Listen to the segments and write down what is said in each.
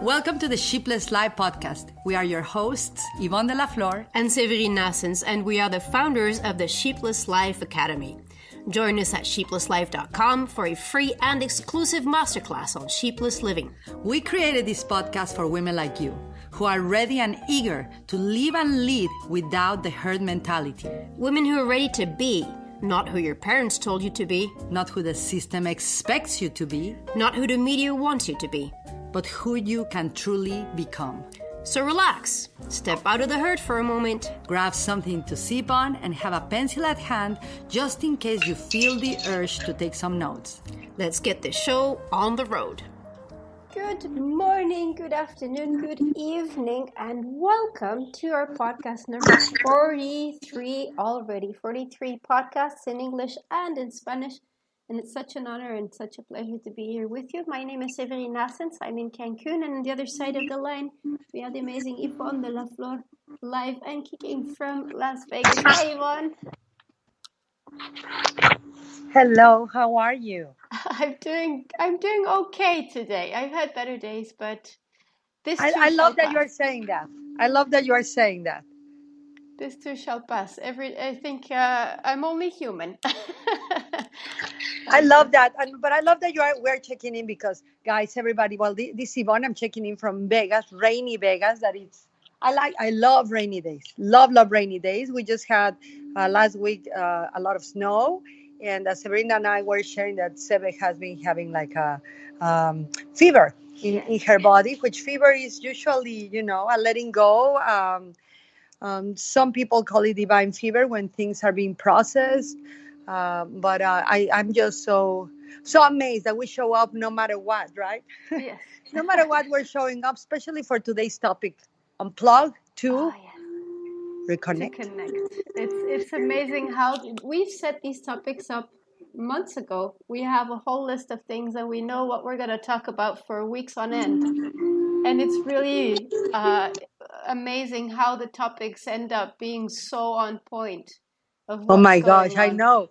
Welcome to the Sheepless Life podcast. We are your hosts, Ivonne Delaflor and Séverine Naessens, and we are the founders of the Sheepless Life Academy. Join us at sheeplesslife.com for a free and exclusive masterclass on sheepless living. We created this podcast for women like you, who are ready and eager to live and lead without the herd mentality. Women who are ready to be, not who your parents told you to be. Not who the system expects you to be. Not who the media wants you to be. But who you can truly become. So relax, step out of the herd for a moment, grab something to sip on, and have a pencil at hand just in case you feel the urge to take some notes. Let's get the show on the road. Good morning, good afternoon, good evening, and welcome to our podcast number 43 already. 43 podcasts in English and in Spanish. And it's such an honor and such a pleasure to be here with you. My name is Séverine Naessens. I'm in Cancun, and on the other side of the line, we have the amazing Ivonne Delaflor, live and kicking from Las Vegas. Hi, Ivonne. Hello, how are you? I'm doing okay today. I've had better days, but this too I love that pass. you are saying that. I love that you are saying that. This too shall pass. I think I'm only human. I love that, but I love that we're checking in because, guys, everybody. Well, this Ivonne, I'm checking in from Vegas, rainy Vegas. I love rainy days. Love rainy days. We just had last week a lot of snow, and Séverine and I were sharing that Seve has been having like a fever in her body, which fever is usually, a letting go. Some people call it divine fever when things are being processed. But I'm just so amazed that we show up no matter what, right? Yes. No matter what, we're showing up, especially for today's topic, unplug to reconnect. To connect. It's amazing how we've set these topics up months ago. We have a whole list of things and we know what we're going to talk about for weeks on end. And it's really amazing how the topics end up being so on point. Oh my gosh, I know.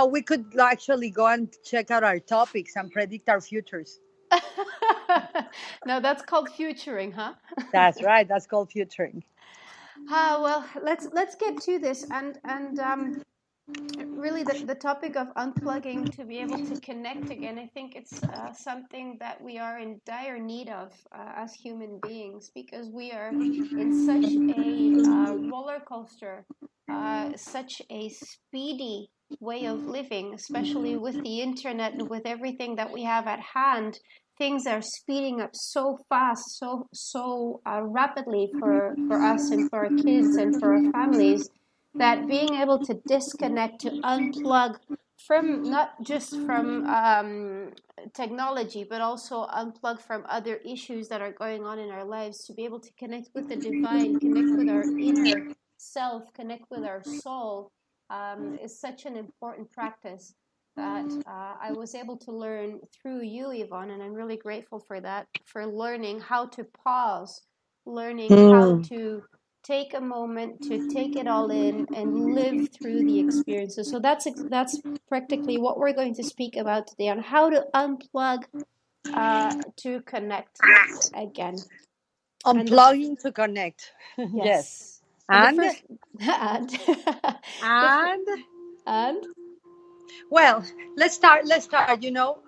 We could actually go and check out our topics and predict our futures. No, that's called futuring, huh? That's right. That's called futuring. Well, let's get to this and really the topic of unplugging to be able to connect again. I think it's something that we are in dire need of as human beings because we are in such a roller coaster. Such a speedy way of living, especially with the internet and with everything that we have at hand. Things are speeding up so fast, so rapidly for us and for our kids and for our families, that being able to disconnect, to unplug from not just from technology, but also unplug from other issues that are going on in our lives, to be able to connect with the divine, connect with our inner self, connect with our soul, is such an important practice that I was able to learn through you, Ivonne, and I'm really grateful for that, for learning how to pause, learning how to take a moment to take it all in and live through the experiences. So that's practically what we're going to speak about today, on how to unplug to connect again. Unplugging to connect. Yes. And well, let's start.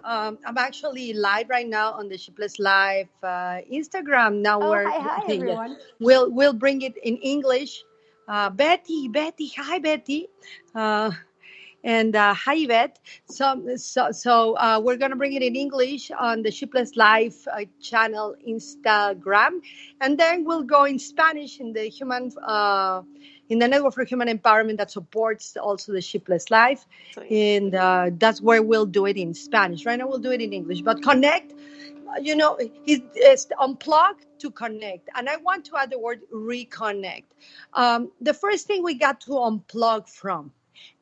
I'm actually live right now on the Sheepless Life Instagram. Now hi everyone. We'll bring it in English. Betty, hi Betty. And hi Yvette. So we're gonna bring it in English on the Sheepless Life channel Instagram, and then we'll go in Spanish in the in the Network for Human Empowerment that supports also the Sheepless Life, and that's where we'll do it in Spanish. Right now we'll do it in English, but connect. It's unplug to connect, and I want to add the word reconnect. The first thing we got to unplug from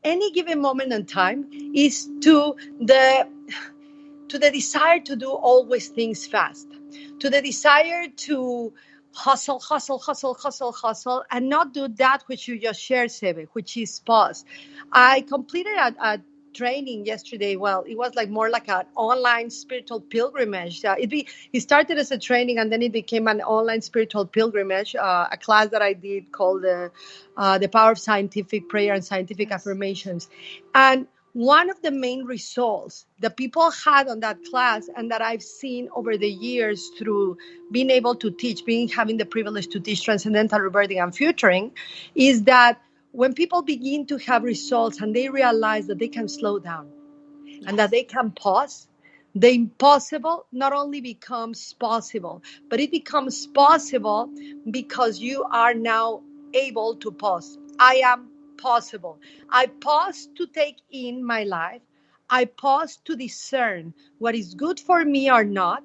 any given moment in time is to the desire to do always things fast, to the desire to hustle, and not do that which you just shared, Seve, which is pause. I completed a training yesterday. Well, it was like more like an online spiritual pilgrimage. It started as a training, and then it became an online spiritual pilgrimage. A class that I did called the Power of Scientific Prayer and Scientific Affirmations, and one of the main results that people had on that class, and that I've seen over the years through being able to teach, having the privilege to teach transcendental rebirthing and futuring, is that when people begin to have results and they realize that they can slow down and that they can pause, the impossible not only becomes possible, but it becomes possible because you are now able to pause. I am possible. I pause to take in my life. I pause to discern what is good for me or not.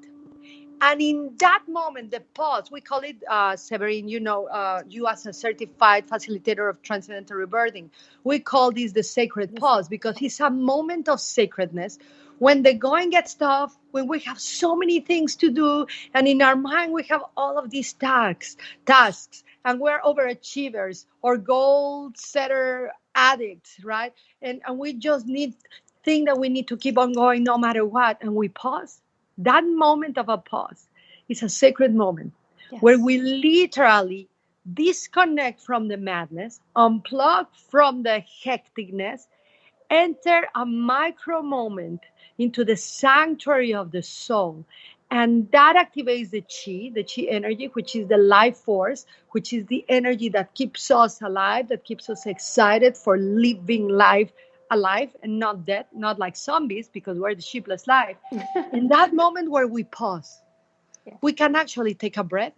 And in that moment, the pause, we call it, Séverine, you as a certified facilitator of transcendental rebirthing, we call this the sacred pause, because it's a moment of sacredness when the going gets tough, when we have so many things to do, and in our mind we have all of these tasks, and we're overachievers or goal setter addicts, right? And we just think that we need to keep on going no matter what, and we pause. That moment of a pause is a sacred moment where we literally disconnect from the madness, unplug from the hecticness, enter a micro moment into the sanctuary of the soul. And that activates the chi energy, which is the life force, which is the energy that keeps us alive, that keeps us excited for living life alive and not dead, not like zombies, because we're the sheepless life. In that moment where we pause, we can actually take a breath.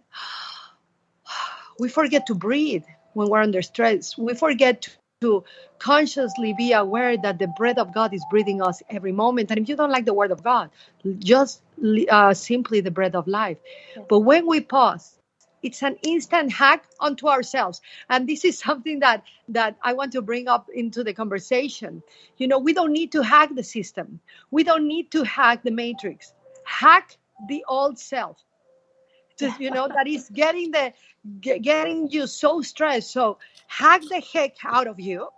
We forget to breathe when we're under stress. We forget to consciously be aware that the breath of God is breathing us every moment. And if you don't like the word of God, just simply the breath of life. But when we pause, it's an instant hack onto ourselves. And this is something that I want to bring up into the conversation. We don't need to hack the system. We don't need to hack the matrix. Hack the old self. That is getting you so stressed. So hack the heck out of you.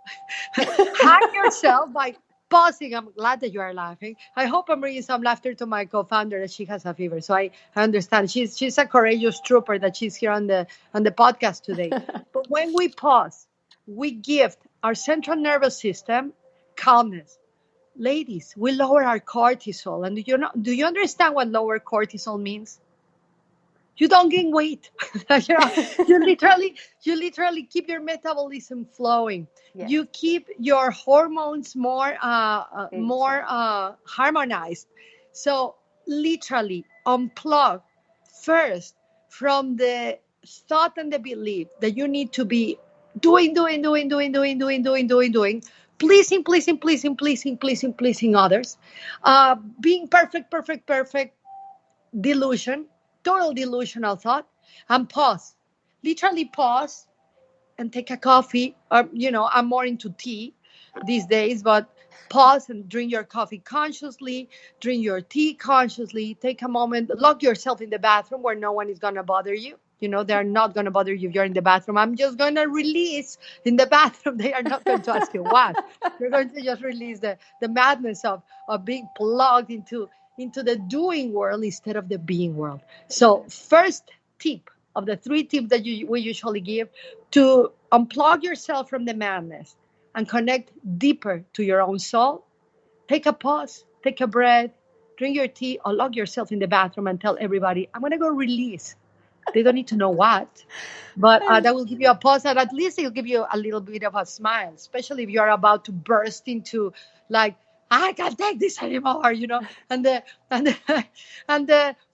Hack yourself by pausing. I'm glad that you are laughing. I hope I'm bringing some laughter to my co-founder, that she has a fever. So I understand. She's a courageous trooper that she's here on the podcast today. But when we pause, we gift our central nervous system calmness. Ladies, we lower our cortisol. And do you understand what lower cortisol means? You don't gain weight. You literally keep your metabolism flowing. Yes. You keep your hormones more harmonized. So literally unplug first from the thought and the belief that you need to be doing, pleasing others, being perfect, delusion, total delusional thought, and pause. Literally pause and take a coffee. Or, I'm more into tea these days, but pause and drink your coffee consciously, drink your tea consciously, take a moment, lock yourself in the bathroom where no one is going to bother you. They're not going to bother you if you're in the bathroom. I'm just going to release in the bathroom. They are not going to ask you what. You're going to just release the madness of being plugged into the doing world instead of the being world. So first tip of the 3 tips that we usually give to unplug yourself from the madness and connect deeper to your own soul, take a pause, take a breath, drink your tea, or lock yourself in the bathroom and tell everybody, I'm going to go release. They don't need to know what, but that will give you a pause, and at least it'll give you a little bit of a smile, especially if you're about to burst into like, I can't take this anymore, and the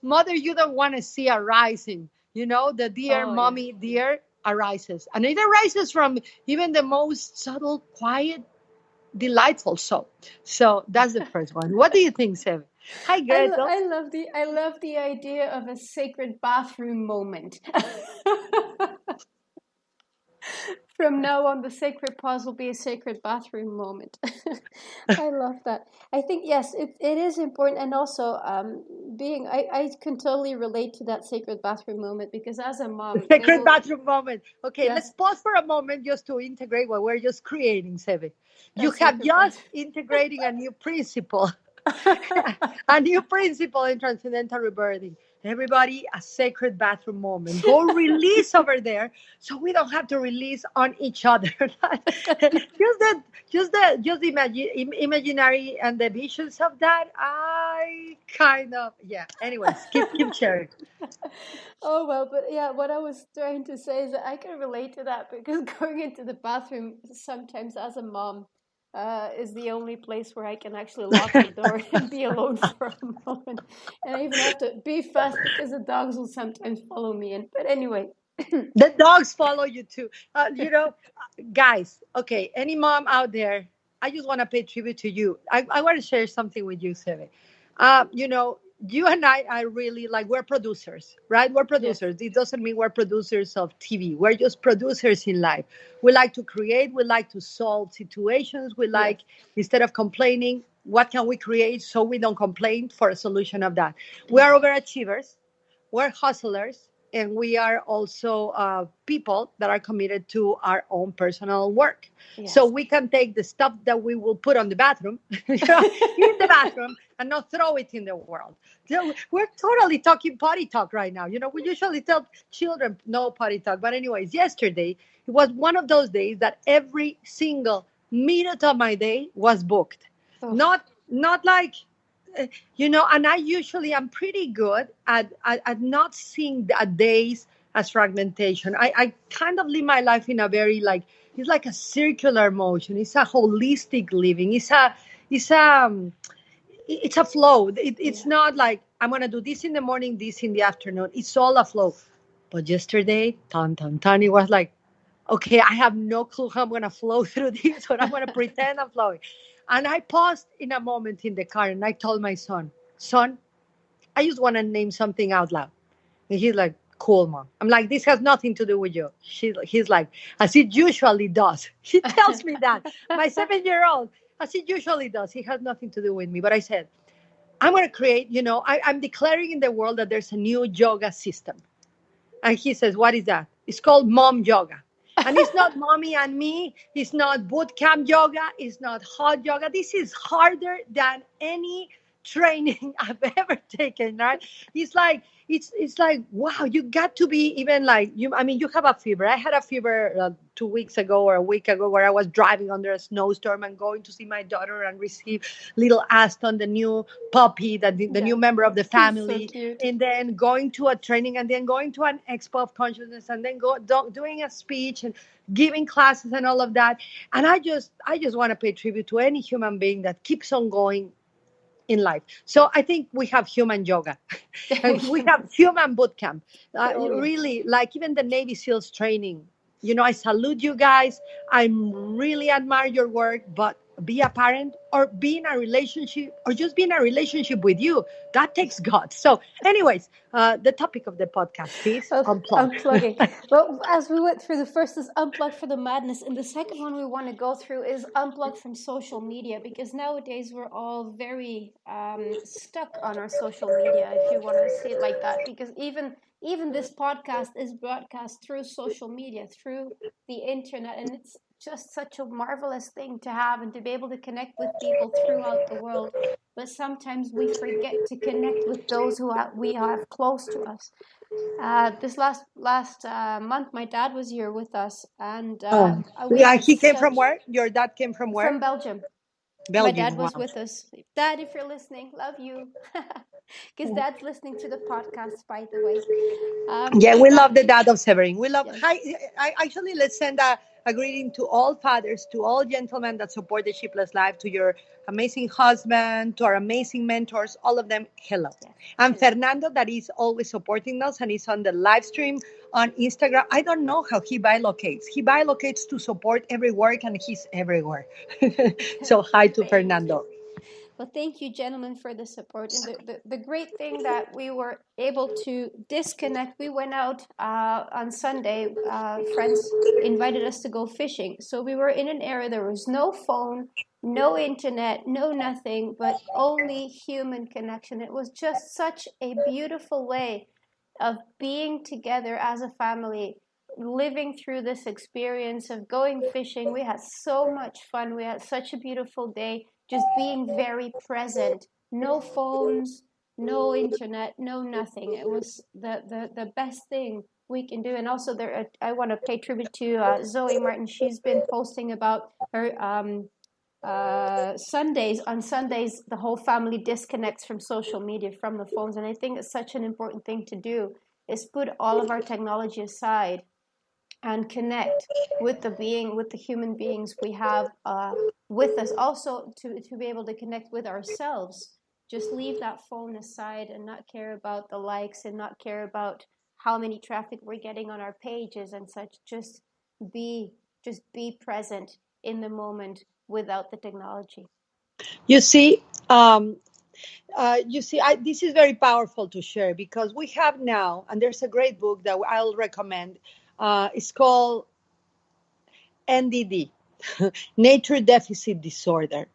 mother you don't want to see arising, the dear mommy, dear arises. And it arises from even the most subtle, quiet, delightful soul. So that's the first one. What do you think, Sev? Hi, Gretel. I love the idea of a sacred bathroom moment. From now on, the sacred pause will be a sacred bathroom moment. I love that. I think, yes, it is important. And also, I can totally relate to that sacred bathroom moment because as a The mom, sacred bathroom moment. Okay, let's yes, pause for a moment just to integrate what we're just creating, Seve. a You have sacred just bathroom. integrating a new principle, a new principle in transcendental rebirthing. Everybody, a sacred bathroom moment. Go release over there, so we don't have to release on each other. Just the imaginary and the visions of that. I kind of, yeah. Anyways, keep sharing. Oh, well, but yeah, what I was trying to say is that I can relate to that because going into the bathroom sometimes as a mom is the only place where I can actually lock the door and be alone for a moment. And I even have to be fast because the dogs will sometimes follow me in. But anyway, The dogs follow you too. Guys, okay, any mom out there, I just want to pay tribute to you. I want to share something with you, Seve. You and I are really like, we're producers, right? We're yes, producers. It doesn't mean we're producers of TV. We're just producers in life. We like to create, we like to solve situations. We yes, like, instead of complaining, what can we create so we don't complain for a solution of that? We yes, are overachievers, we're hustlers, and we are also people that are committed to our own personal work. So yes. we can take the stuff that we will put on the bathroom, in the bathroom, and not throw it in the world. So we're totally talking potty talk right now. We usually tell children no potty talk, but anyways, yesterday it was one of those days that every single minute of my day was booked. Oh, Not like, and I usually am pretty good at not seeing the days as fragmentation. I kind of live my life in a very, like, it's like a circular motion. It's a holistic living. It's a flow. It's yeah. not like I'm gonna do this in the morning, this in the afternoon. It's all a flow. But yesterday, it was like, okay, I have no clue how I'm gonna flow through this, but I'm gonna pretend I'm flowing. And I paused in a moment in the car and I told my son, I just want to name something out loud. And he's like, cool, mom. I'm like, this has nothing to do with you. He's like, as it usually does. He tells me that. My 7-year-old, as it usually does. It has nothing to do with me. But I said, I'm going to create, I'm declaring in the world that there's a new yoga system. And he says, what is that? It's called mom yoga. And it's not mommy and me. It's not boot camp yoga. It's not hot yoga. This is harder than any training I've ever taken, right? It's like, wow, you got to be even like you. I mean, you have a fever. I had a fever 2 weeks ago or a week ago where I was driving under a snowstorm and going to see my daughter and receive little Aston, the new puppy, the Yeah. new member of the He's so family, cute. and then going to a training and then going to an expo of consciousness and then doing a speech and giving classes and all of that. And I just want to pay tribute to any human being that keeps on going in life. So I think we have human yoga and we have human boot camp. Oh, yeah. Really, like even the Navy SEALs training. I salute you guys. I really admire your work, but be a parent or be in a relationship or just be in a relationship with you. That takes God. So, anyways, the topic of the podcast is Of unplug. unplugging. Well, as we went through, the first is unplug for the madness, and the second one we want to go through is unplug from social media, because nowadays we're all very stuck on our social media, if you want to see it like that. Because even this podcast is broadcast through social media, through the internet, and it's just such a marvelous thing to have and to be able to connect with people throughout the world. But sometimes we forget to connect with those we have close to us. This last month, my dad was here with us, and Oh, we yeah. had He came from such where? Your dad came from where? from Belgium. My dad Belgium. was Wow. with us. Dad, if you're listening, love you, because Dad's listening to the podcast, by the way. Yeah, we But love the dad of Séverine. We love. yes, Hi, actually, let's send a greeting to all fathers, to all gentlemen that support the Shipless Life, to your amazing husband, to our amazing mentors, all of them. Hello, yes, and hello. Fernando, that is always supporting us, and is on the live stream on Instagram. I don't know how he bilocates. He bilocates to support every work, and he's everywhere. So hi to Thank you. Fernando. Well, thank you, gentlemen, for the support. And the great thing that we were able to disconnect, we went out on Sunday. Friends invited us to go fishing. So we were in an area, there was no phone, no internet, no nothing, but only human connection. It was just such a beautiful way of being together as a family, living through this experience of going fishing. We had so much fun. We had such a beautiful day, just being very present. No phones, no internet, no nothing. It was the best thing we can do. And also, there, I want to pay tribute to Zoe Martin. She's been posting about her Sundays. On Sundays, the whole family disconnects from social media, from the phones. And I think it's such an important thing to do, is put all of our technology aside and connect with the human beings we have with us. Also, to be able to connect with ourselves. Just leave that phone aside and not care about the likes and not care about how many traffic we're getting on our pages and such. Just be present in the moment without the technology. You see, this is very powerful to share because we have now, and there's a great book that I'll recommend. It's called NDD, Nature Deficit Disorder,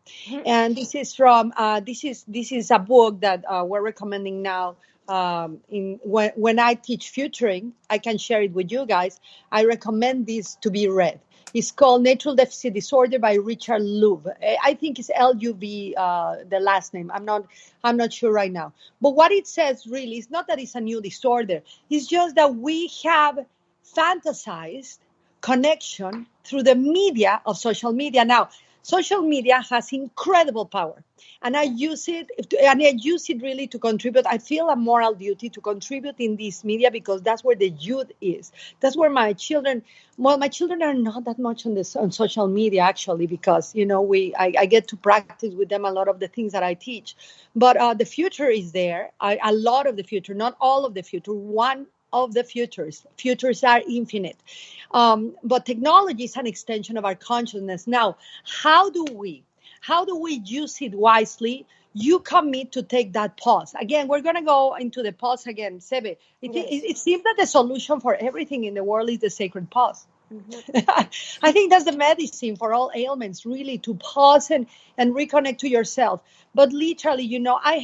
and this is from this is a book that we're recommending now. When I teach futuring, I can share it with you guys. I recommend this to be read. It's called Natural Deficit Disorder by Richard Louv. I think it's L-U-V, the last name. I'm not sure right now. But what it says really is not that it's a new disorder. It's just that we have fantasized connection through the media of social media. Now, social media has incredible power, and I use it really to contribute. I feel a moral duty to contribute in this media because that's where the youth is. That's where my children. Well, my children are not that much on social media actually, because I get to practice with them a lot of the things that I teach. But the future is there. A lot of the future, not all of the future. One of the futures. Futures are infinite. But technology is an extension of our consciousness. Now, how do we use it wisely? You commit to take that pause. Again, we're going to go into the pause again, Sebe. It seems that the solution for everything in the world is the sacred pause. I think that's the medicine for all ailments, really, to pause and reconnect to yourself. But literally, I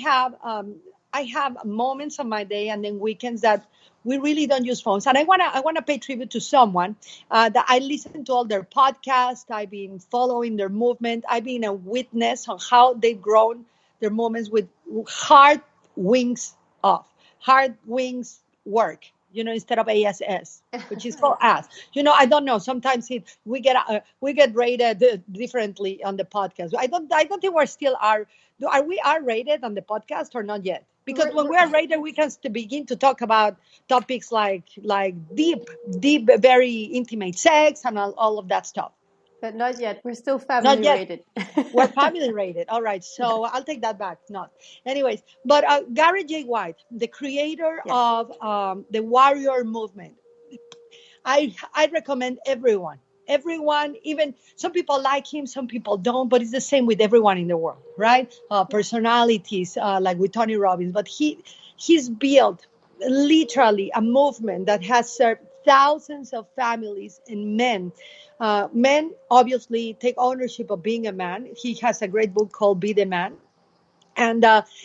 have moments of my day and then weekends that we really don't use phones. And I wanna pay tribute to someone that I listen to all their podcasts. I've been following their movement. I've been a witness on how they've grown their moments with hard wings off, hard wings work. Instead of ASS, which is called ass. I don't know. Sometimes we get rated differently on the podcast. I don't think we're still are we rated on the podcast or not yet? Because when we are rated, we can begin to talk about topics like deep, very intimate sex and all of that stuff. But not yet. We're still family rated. We're family rated. All right. So I'll take that back. Not. Anyways, but Garrett J. White, the creator of the warrior movement, I recommend everyone, even some people like him, some people don't, but it's the same with everyone in the world, right? Personalities like with Tony Robbins, but he's built literally a movement that has served thousands of families and men. Men obviously take ownership of being a man. He has a great book called Be the Man. And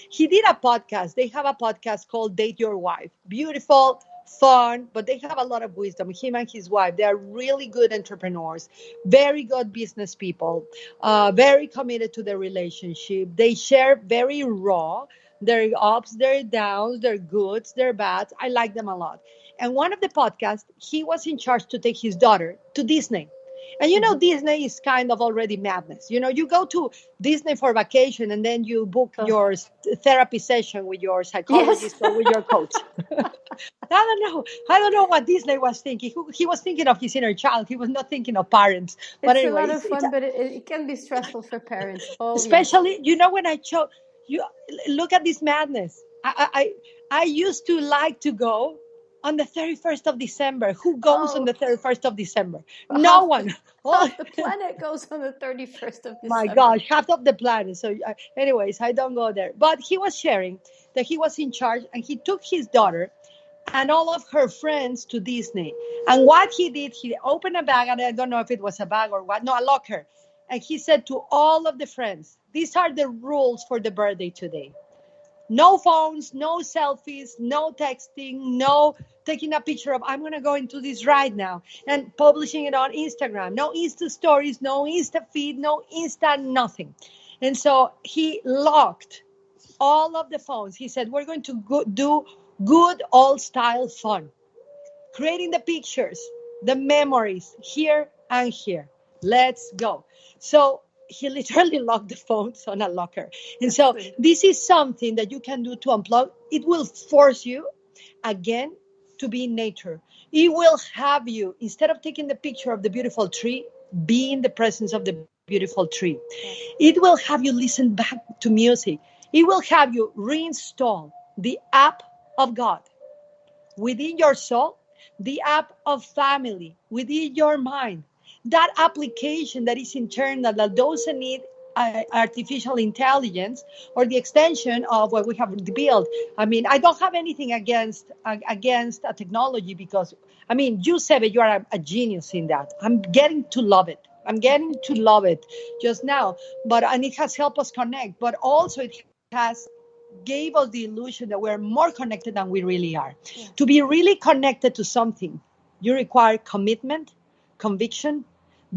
he did a podcast. They have a podcast called Date Your Wife. Beautiful, fun, but they have a lot of wisdom. Him and his wife, they are really good entrepreneurs, very good business people, very committed to their relationship. They share very raw, their ups, their downs, their goods, their bads. I like them a lot. And one of the podcasts, he was in charge to take his daughter to Disney. And Disney is kind of already madness. You go to Disney for vacation and then you book your therapy session with your psychologist or with your coach. I don't know what Disney was thinking. He was thinking of his inner child. He was not thinking of parents. But it's anyway, a lot of fun, but it can be stressful for parents. Especially, when I look at this madness. I used to like to go on the 31st of December. Who goes on the 31st of December? Well, No one. half the planet goes on the 31st of December. My gosh, half of the planet. So, anyways, I don't go there. But he was sharing that he was in charge, and he took his daughter and all of her friends to Disney. And what he did, he opened a bag, and I don't know if it was a bag or what, no, a locker. And he said to all of the friends, these are the rules for the birthday today. No phones, no selfies, no texting, no taking a picture of, I'm going to go into this right now and publishing it on Instagram. No Insta stories, no Insta feed, no Insta nothing. And so he locked all of the phones. He said, we're going to do good old style fun, creating the pictures, the memories here and here. Let's go. So he literally locked the phones on a locker. And so this is something that you can do to unplug. It will force you again to be in nature. It will have you, instead of taking the picture of the beautiful tree, be in the presence of the beautiful tree. It will have you listen back to music. It will have you reinstall the app of God within your soul, the app of family within your mind. That application that is internal, that doesn't need artificial intelligence or the extension of what we have built. I mean, I don't have anything against a technology, because, I mean, you, Seve, you are a genius in that. I'm getting to love it. Just now. And it has helped us connect, but also it has gave us the illusion that we're more connected than we really are. Yeah. To be really connected to something, you require commitment, conviction,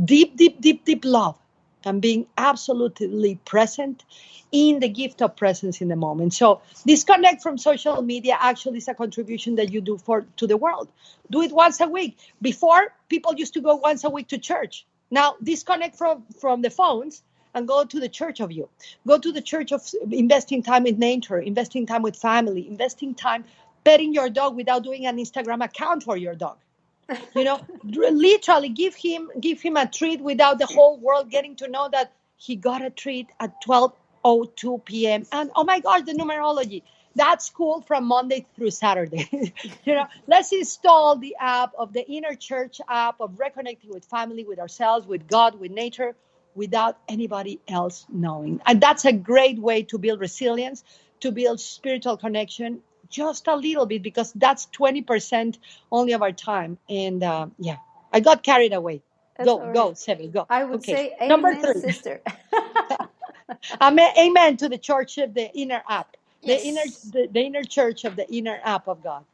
deep love, and being absolutely present in the gift of presence in the moment. So disconnect from social media actually is a contribution that you do to the world. Do it once a week. Before, people used to go once a week to church. Now disconnect from the phones and go to the church of you. Go to the church of investing time in nature, investing time with family, investing time petting your dog without doing an Instagram account for your dog. Literally give him a treat without the whole world getting to know that he got a treat at 12:02 p.m. And oh my gosh, the numerology. That's cool from Monday through Saturday. Let's install the app of the inner church app of reconnecting with family, with ourselves, with God, with nature, without anybody else knowing. And that's a great way to build resilience, to build spiritual connection, just a little bit, because that's 20% only of our time. And I got carried away. Go, Séverine, go. I would say amen, Number 3. sister. Amen to the church of the inner app. Yes. The inner church of the inner app of God.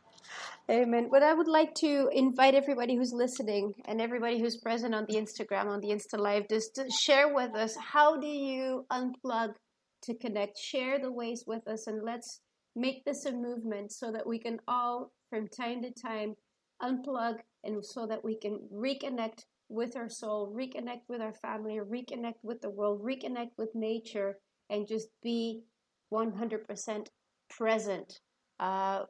Amen. But I would like to invite everybody who's listening and everybody who's present on the Instagram, on the Insta Live, just to share with us, how do you unplug to connect? Share the ways with us, and let's make this a movement so that we can all, from time to time, unplug, and so that we can reconnect with our soul, reconnect with our family, reconnect with the world, reconnect with nature, and just be 100% present.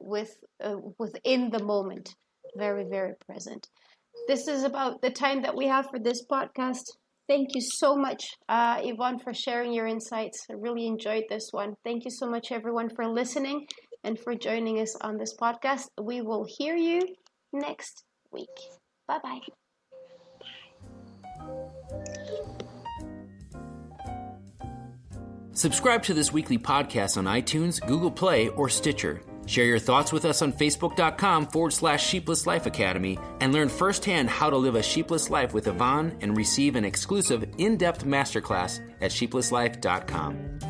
Within the moment, very, very present. This is about the time that we have for this podcast. Thank you so much, Ivonne, for sharing your insights. I really enjoyed this one. Thank you so much, everyone, for listening and for joining us on this podcast. We will hear you next week. Bye-bye. Subscribe to this weekly podcast on iTunes, Google Play, or Stitcher. Share your thoughts with us on Facebook.com/Sheepless Life Academy and learn firsthand how to live a sheepless life with Ivonne and receive an exclusive in-depth masterclass at sheeplesslife.com.